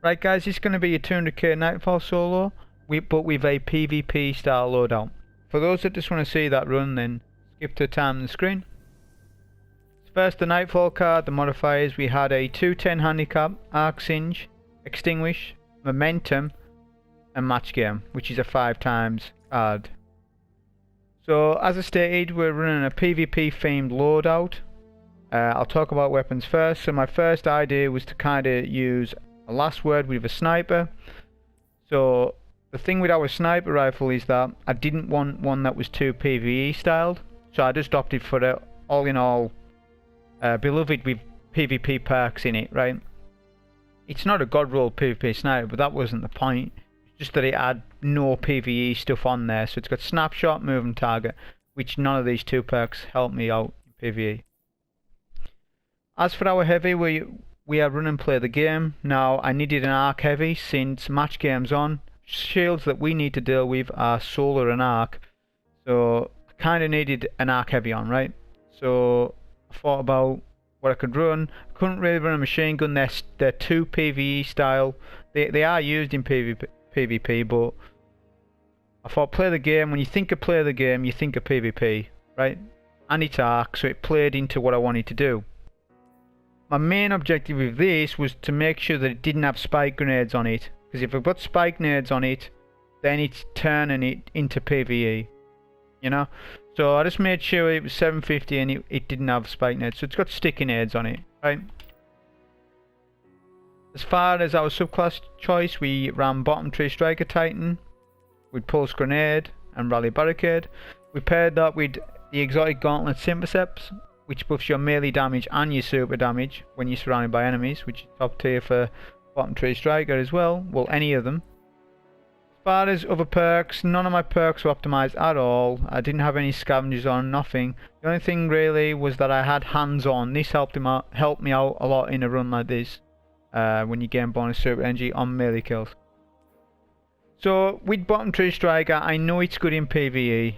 Right guys, it's going to be a 200k Nightfall solo, but with a PvP style loadout. For those that just want to see that run, then skip to time on the screen. First, the Nightfall card, the modifiers. We had a 210 handicap, arc Singe, Extinguish, momentum, and match game, which is a 5x card. So as I stated, we're running a PvP themed loadout. I'll talk about weapons first. So my first idea was to kind of use a last word with a sniper. So the thing with our sniper rifle is that I didn't want one that was too PvE styled, so I just opted for the all in all beloved with PvP perks in it, right? It's not a god roll PvP sniper, but that wasn't the point. It's just that it had no PvE stuff on there. So it's got snapshot, move and target, which none of these two perks help me out in PvE. As for our heavy, we are run and play the game. Now I needed an arc heavy since match game's on. Shields that we need to deal with are solar and arc, so I kind of needed an arc heavy on, right? So I thought about what I could run. I couldn't really run a machine gun. They're too PvE style. They are used in PvP, but I thought play the game. When you think of play the game, you think of PvP, right? And it's arc, so it played into what I wanted to do. My main objective with this was to make sure that it didn't have spike grenades on it, because if I've got spike grenades on it, then it's turning it into PvE, you know? So I just made sure it was 750 and it didn't have spike grenades, so it's got sticky nades on it, right? As far as our subclass choice, we ran bottom tree striker titan with pulse grenade and rally barricade. We paired that with the exotic gauntlet Synthoceps, which buffs your melee damage and your super damage when you're surrounded by enemies, which is top tier for bottom tree striker as well. Well, any of them. As far as other perks, none of my perks were optimized at all. I didn't have any scavengers on, nothing. The only thing really was that I had hands on. This helped me out a lot in a run like this, when you gain bonus super energy on melee kills. So with bottom tree striker, I know it's good in PvE,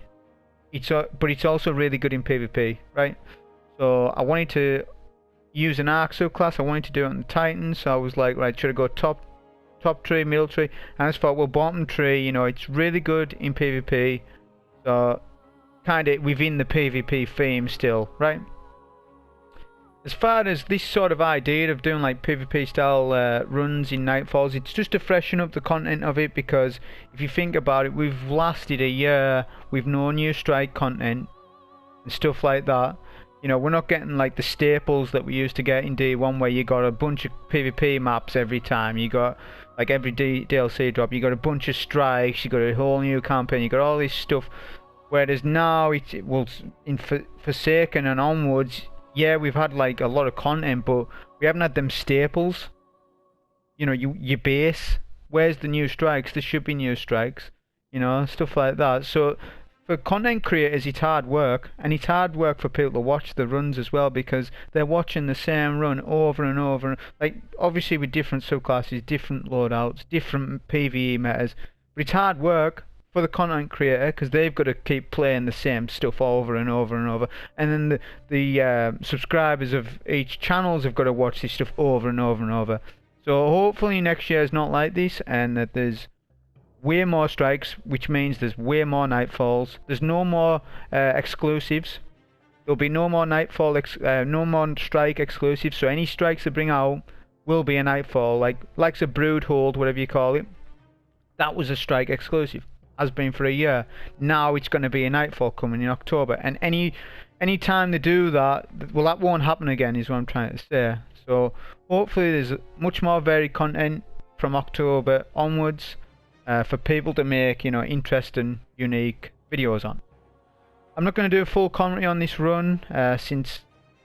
but it's also really good in PvP, right? So I wanted to use an arc subclass. I wanted to do it on the Titan, so I was like, right, should I go top tree, middle tree? And I just thought, well, bottom tree, you know, it's really good in PvP, so kind of within the PvP theme still, right? As far as this sort of idea of doing like PvP style runs in Nightfalls, it's just to freshen up the content of it, because if you think about it, we've lasted a year with no new strike content and stuff like that. You know, we're not getting like the staples that we used to get in D1, where you got a bunch of PvP maps every time. You got like every DLC drop, you got a bunch of strikes, you got a whole new campaign, you got all this stuff. Whereas now, in Forsaken and onwards, yeah, we've had like a lot of content, but we haven't had them staples. You know, your base. Where's the new strikes? There should be new strikes. You know, stuff like that. So for content creators, it's hard work, and it's hard work for people to watch the runs as well, because they're watching the same run over and over. Like, obviously with different subclasses, different loadouts, different PvE metas, but it's hard work for the content creator, because they've got to keep playing the same stuff over and over and over, and then the subscribers of each channels have got to watch this stuff over and over and over. So hopefully next year is not like this, and that there's way more strikes, which means there's way more Nightfalls. There's no more exclusives. There'll be no more Nightfall, no more strike exclusives. So any strikes they bring out will be a Nightfall, like a Broodhold, whatever you call it. That was a strike exclusive, has been for a year. Now it's going to be a Nightfall coming in October, and any time they do that, well, that won't happen again, is what I'm trying to say. So hopefully there's much more varied content from October onwards, for people to make, you know, interesting, unique videos on. I'm not going to do a full commentary on this run, since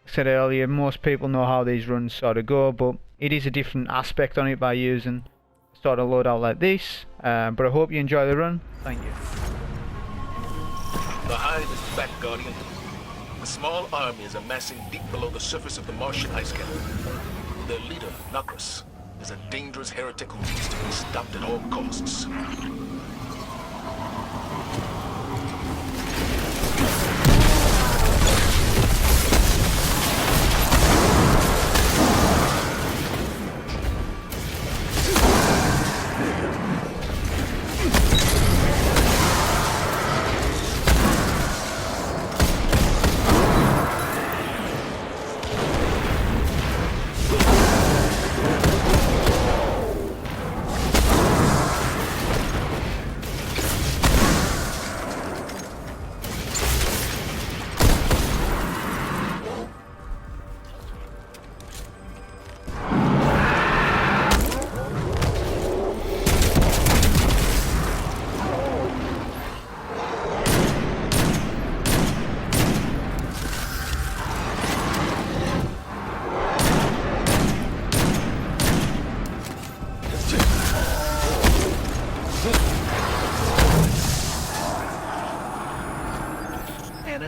I said earlier, most people know how these runs sort of go, but it is a different aspect on it by using sort of loadout like this. But I hope you enjoy the run. Thank you. The hive is back, Guardian. A small army is amassing deep below the surface of the Martian ice cap. Their leader, Nocris, is a dangerous heretic who needs to be stopped at all costs.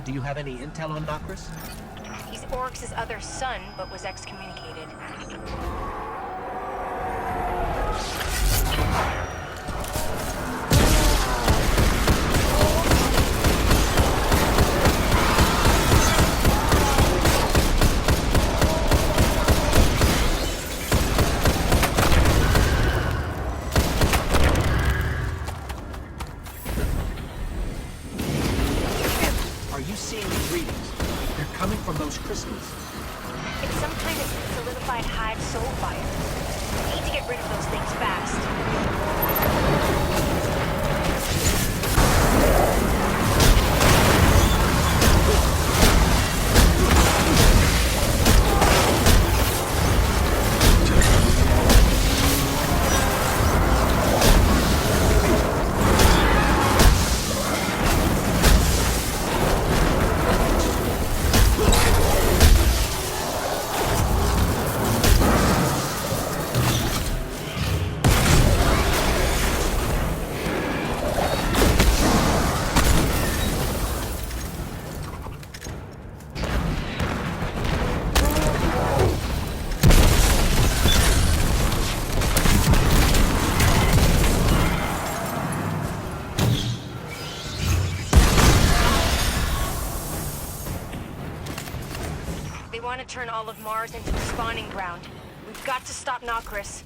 Do you have any intel on Nocris? He's Oryx's other son, but was excommunicated. Are you seeing these readings? They're coming from those crystals. It's some kind of solidified hive soul fire. We need to get rid of those things fast. They want to turn all of Mars into a spawning ground. We've got to stop Nocris.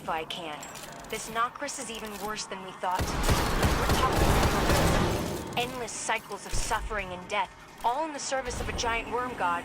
I can. This Nocris is even worse than we thought. We're talking about endless cycles of suffering and death, all in the service of a giant worm god.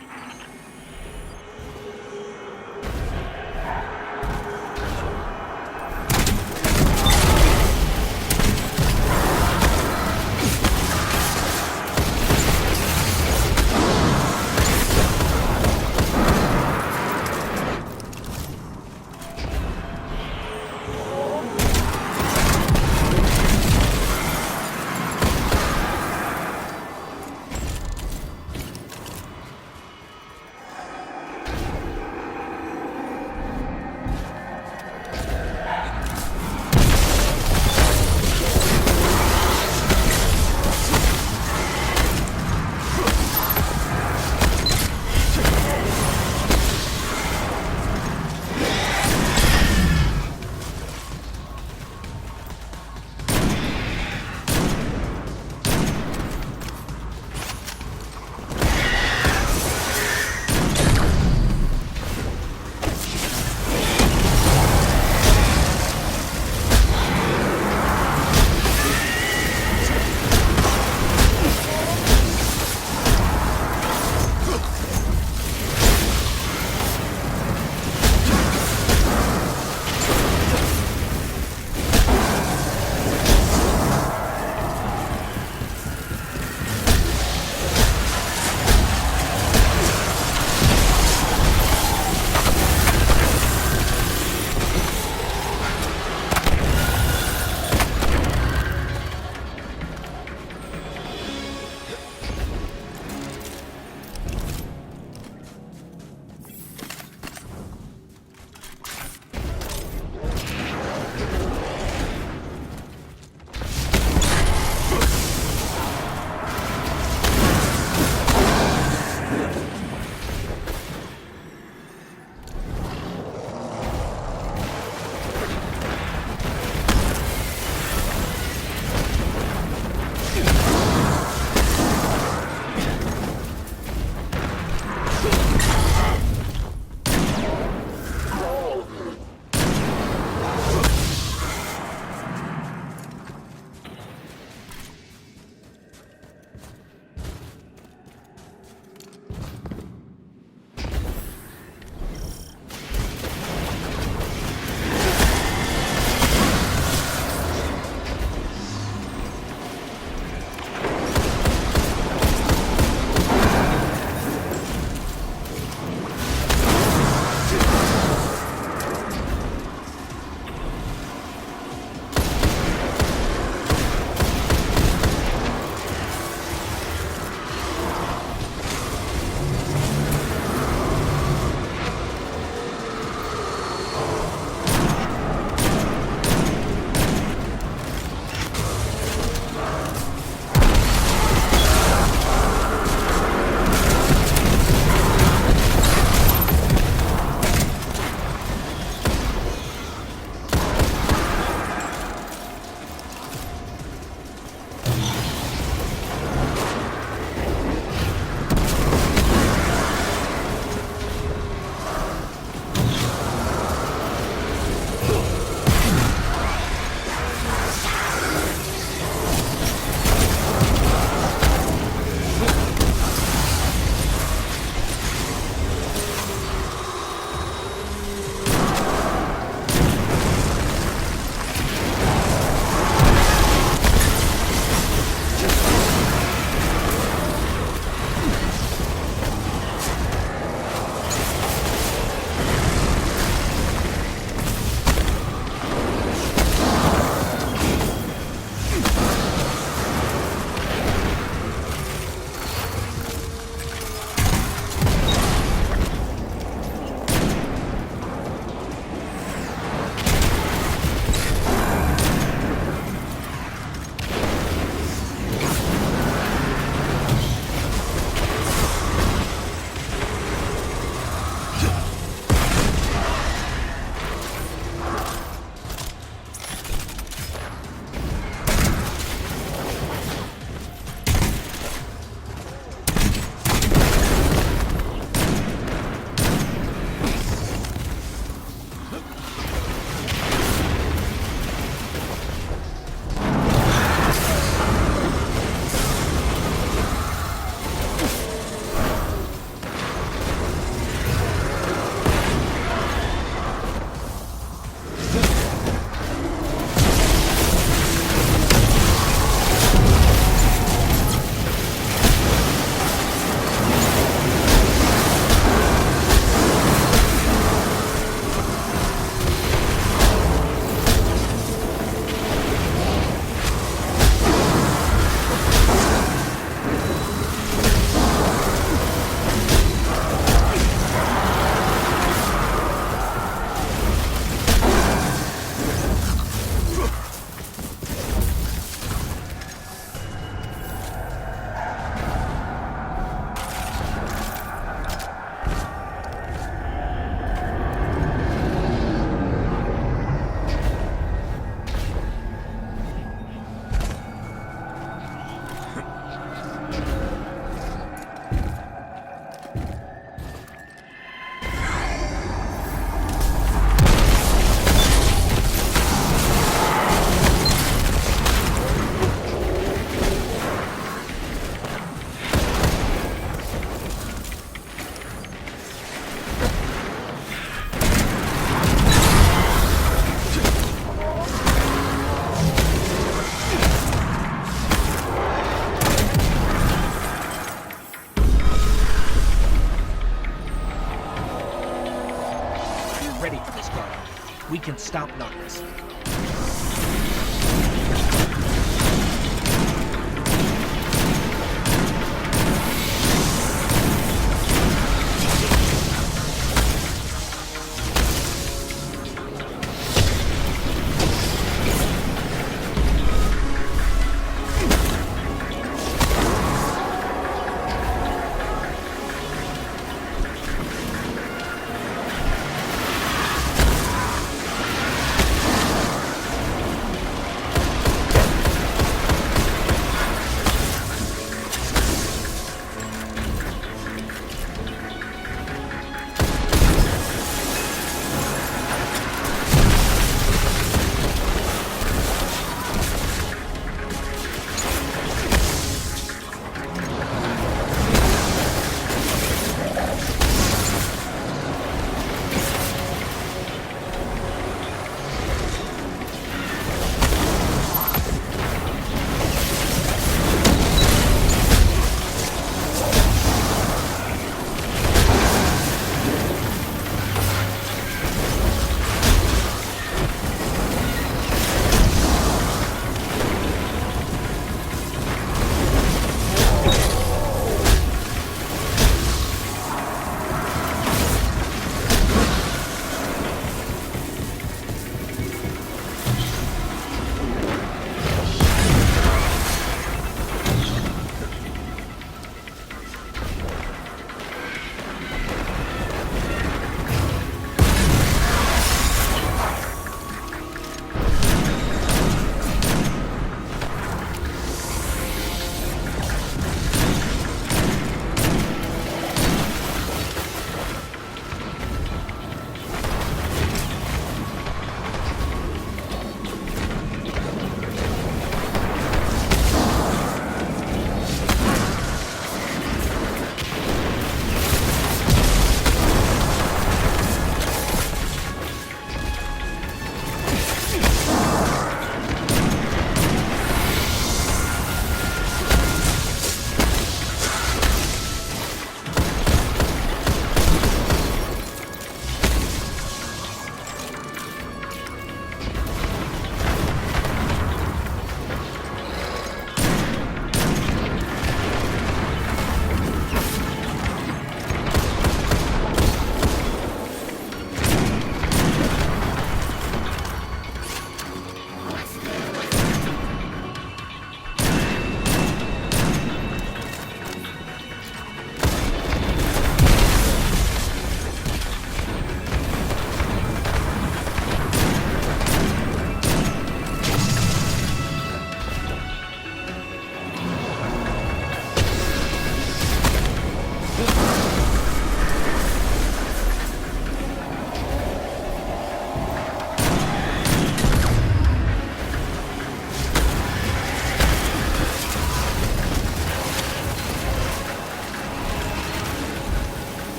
can stop Nades.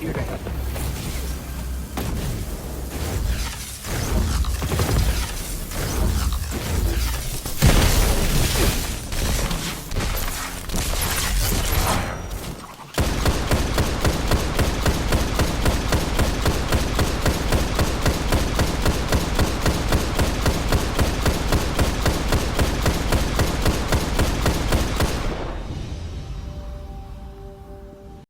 yesterday.